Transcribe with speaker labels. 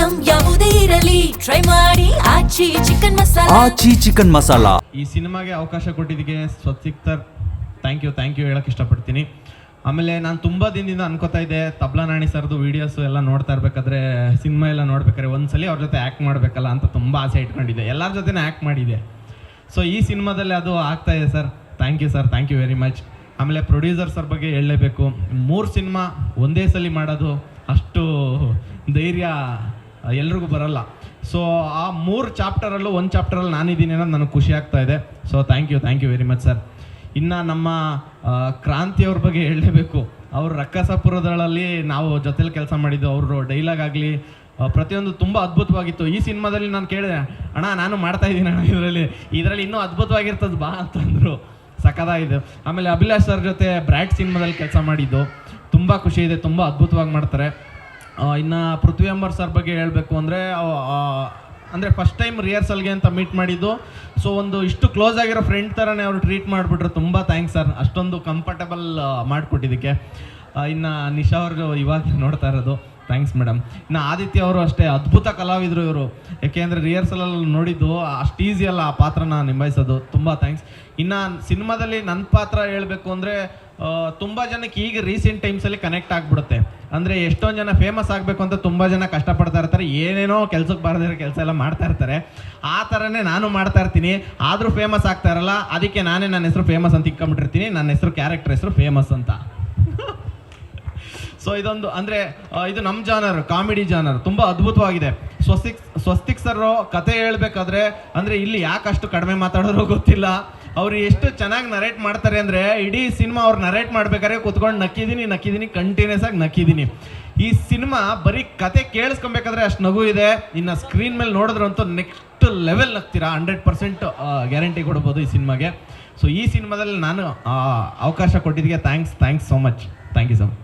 Speaker 1: Item ಯಾವುದೇ ಇರಲಿ try ಮಾಡಿ ಆಚಿ ಚಿಕನ್ ಮಸಾಲಾ.
Speaker 2: ಈ ಸಿನಿಮಾಗೆ ಅವಕಾಶ ಕೊಟ್ಟಿದ್ದಕ್ಕೆ ಸ್ವಸ್ತಿಕ್ಸರ್ ಥ್ಯಾಂಕ್ ಯು ಹೇಳಕ್ಕೆ ಇಷ್ಟಪಡ್ತೀನಿ. ಆಮೇಲೆ ನಾನು ತುಂಬ ದಿನದಿಂದ ಅನ್ಕೋತಾ ಇದ್ದೆ ತಬ್ಲಾ ನಾಣಿ ಸರ್ದು ವೀಡಿಯೋಸು ಎಲ್ಲ ನೋಡ್ತಾ ಇರ್ಬೇಕಾದ್ರೆ, ಸಿನಿಮಾ ಎಲ್ಲ ನೋಡ್ಬೇಕಾದ್ರೆ ಒಂದ್ಸಲಿ ಅವ್ರ ಜೊತೆ ಆ್ಯಕ್ಟ್ ಮಾಡಬೇಕಲ್ಲ ಅಂತ ತುಂಬ ಆಸೆ ಇಟ್ಕೊಂಡಿದ್ದೆ. ಎಲ್ಲರ ಜೊತೆನೇ ಆ್ಯಕ್ಟ್ ಮಾಡಿದ್ದೆ. ಸೊ ಈ ಸಿನಿಮಾದಲ್ಲಿ ಅದು ಆಗ್ತಾ ಇದೆ sir. Thank you very much. ಆಮೇಲೆ ಪ್ರೊಡ್ಯೂಸರ್ ಸರ್ ಬಗ್ಗೆ ಹೇಳಲೇಬೇಕು. 3 ಸಿನಿಮಾ ಒಂದೇ ಸಲ ಮಾಡೋದು ಅಷ್ಟು ಧೈರ್ಯ ಎಲ್ರಿಗೂ ಬರಲ್ಲ. ಸೊ ಆ 3 ಚಾಪ್ಟರಲ್ಲೂ ಒಂದು ಚಾಪ್ಟರಲ್ಲಿ ನಾನಿದ್ದೀನಿ ಅನ್ನೋದು ನನಗೆ ಖುಷಿ ಆಗ್ತಾ ಇದೆ. So thank you very much sir. ಇನ್ನು ನಮ್ಮ ಕ್ರಾಂತಿಯವ್ರ ಬಗ್ಗೆ ಹೇಳಲೇಬೇಕು. ಅವರು ರಕ್ಕಸಪುರದಲ್ಲಿ ನಾವು ಜೊತೆಲಿ ಕೆಲಸ ಮಾಡಿದ್ದು. ಅವರು ಡೈಲಾಗ್ ಆಗಲಿ ಪ್ರತಿಯೊಂದು ತುಂಬ ಅದ್ಭುತವಾಗಿತ್ತು. ಈ ಸಿನಿಮಾದಲ್ಲಿ ನಾನು ಕೇಳಿದೆ, ಅಣ್ಣ ನಾನು ಮಾಡ್ತಾ ಇದ್ದೀನಿ ಅಣ್ಣ ಇದರಲ್ಲಿ ಇನ್ನೂ ಅದ್ಭುತವಾಗಿರ್ತದೆ ಬಾ ಅಂತಂದರು. ಸಖತ್ತಾಗಿದೆ. ಆಮೇಲೆ ಅಭಿಲಾಷ್ ಸರ್ ಜೊತೆ ಬ್ರ್ಯಾಡ್ ಸಿನಿಮಾದಲ್ಲಿ ಕೆಲಸ ಮಾಡಿದ್ದು ತುಂಬ ಖುಷಿ ಇದೆ. ತುಂಬ ಅದ್ಭುತವಾಗಿ ಮಾಡ್ತಾರೆ. ಇನ್ನು ಪೃಥ್ವಿ ಅಂಬರ್ ಸರ್ ಬಗ್ಗೆ ಹೇಳಬೇಕು ಅಂದರೆ ಫಸ್ಟ್ ಟೈಮ್ ರಿಹರ್ಸಲ್ಗೆ ಅಂತ ಮೀಟ್ ಮಾಡಿದ್ದು. ಸೊ ಒಂದು ಇಷ್ಟು ಕ್ಲೋಸ್ ಆಗಿರೋ ಫ್ರೆಂಡ್ ಥರನೇ ಅವರು ಟ್ರೀಟ್ ಮಾಡಿಬಿಟ್ರು. ತುಂಬ ಥ್ಯಾಂಕ್ಸ್ ಸರ್, ಅಷ್ಟೊಂದು ಕಂಫರ್ಟಬಲ್ ಮಾಡಿಕೊಟ್ಟಿದ್ದಕ್ಕೆ. ಇನ್ನು ನಿಶಾ ಅವ್ರಿಗೆ ಇವಾಗ ನೋಡ್ತಾ ಇರೋದು, ಥ್ಯಾಂಕ್ಸ್ ಮೇಡಮ್. ಇನ್ನು ಆದಿತ್ಯ ಅವರು ಅಷ್ಟೇ ಅದ್ಭುತ ಕಲಾವಿದರು ಇವರು. ಯಾಕೆಂದರೆ ರಿಹರ್ಸಲಲ್ಲಿ ನೋಡಿದ್ದು ಅಷ್ಟು ಈಸಿ ಅಲ್ಲ ಆ ಪಾತ್ರನ ನಿಭಾಯಿಸೋದು. ತುಂಬ ಥ್ಯಾಂಕ್ಸ್. ಇನ್ನು ಸಿನಿಮಾದಲ್ಲಿ ನನ್ನ ಪಾತ್ರ ಹೇಳಬೇಕು ಅಂದರೆ ತುಂಬ ಜನಕ್ಕೆ ಈಗ ರೀಸೆಂಟ್ ಟೈಮ್ಸಲ್ಲಿ ಕನೆಕ್ಟ್ ಆಗಿಬಿಡುತ್ತೆ. ಅಂದರೆ ಎಷ್ಟೊಂದು ಜನ ಫೇಮಸ್ ಆಗಬೇಕು ಅಂತ ತುಂಬ ಜನ ಕಷ್ಟಪಡ್ತಾ ಇರ್ತಾರೆ. ಏನೇನೋ ಕೆಲಸಕ್ಕೆ ಬಾರದಿರೋ ಕೆಲಸ ಎಲ್ಲ ಮಾಡ್ತಾ ಇರ್ತಾರೆ. ಆ ಥರನೇ ನಾನು ಮಾಡ್ತಾ ಇರ್ತೀನಿ. ಆದರೂ ಫೇಮಸ್ ಆಗ್ತಾ ಇರಲ್ಲ. ಅದಕ್ಕೆ ನಾನೇ ನನ್ನ ಹೆಸರು ಫೇಮಸ್ ಅಂತ ಇಟ್ಕೊಂಡ್ಬಿಟ್ಟಿರ್ತೀನಿ. ನನ್ನ ಹೆಸರು ಕ್ಯಾರೆಕ್ಟರ್ ಹೆಸರು ಫೇಮಸ್ ಅಂತ. ಸೊ ಇದೊಂದು ಅಂದರೆ ಇದು ನಮ್ಮ ಜಾನರ್, ಕಾಮಿಡಿ ಜಾನರ್ ತುಂಬ ಅದ್ಭುತವಾಗಿದೆ. ಸ್ವಸ್ತಿಕ್ ಸರ್ ಕತೆ ಹೇಳ್ಬೇಕಾದ್ರೆ ಅಂದರೆ ಇಲ್ಲಿ ಯಾಕೆ ಅಷ್ಟು ಕಡಿಮೆ ಮಾತಾಡೋರು ಗೊತ್ತಿಲ್ಲ. ಅವ್ರು ಎಷ್ಟು ಚೆನ್ನಾಗಿ ನರೇಟ್ ಮಾಡ್ತಾರೆ ಅಂದರೆ ಇಡೀ ಸಿನಿಮಾ ಅವ್ರು ನರೇಟ್ ಮಾಡ್ಬೇಕಾದ್ರೆ ಕೂತ್ಕೊಂಡು ನಕ್ಕಿದ್ದೀನಿ ಕಂಟಿನ್ಯೂಸ್ ಆಗಿ ನಕ್ಕಿದ್ದೀನಿ. ಈ ಸಿನಿಮಾ ಬರೀ ಕತೆ ಕೇಳಿಸ್ಕೊಬೇಕಾದ್ರೆ ಅಷ್ಟು ನಗು ಇದೆ. ಇನ್ನು ಸ್ಕ್ರೀನ್ ಮೇಲೆ ನೋಡಿದ್ರಂತೂ ನೆಕ್ಸ್ಟ್ ಲೆವೆಲ್ ನಗ್ತೀರಾ. 100% ಗ್ಯಾರಂಟಿ ಕೊಡ್ಬೋದು ಈ ಸಿನಿಮಾಗೆ. ಸೊ ಈ ಸಿನಿಮಾದಲ್ಲಿ ನಾನು ಅವಕಾಶ ಕೊಟ್ಟಿದ್ದಕ್ಕೆ thanks so much. Thank you so much.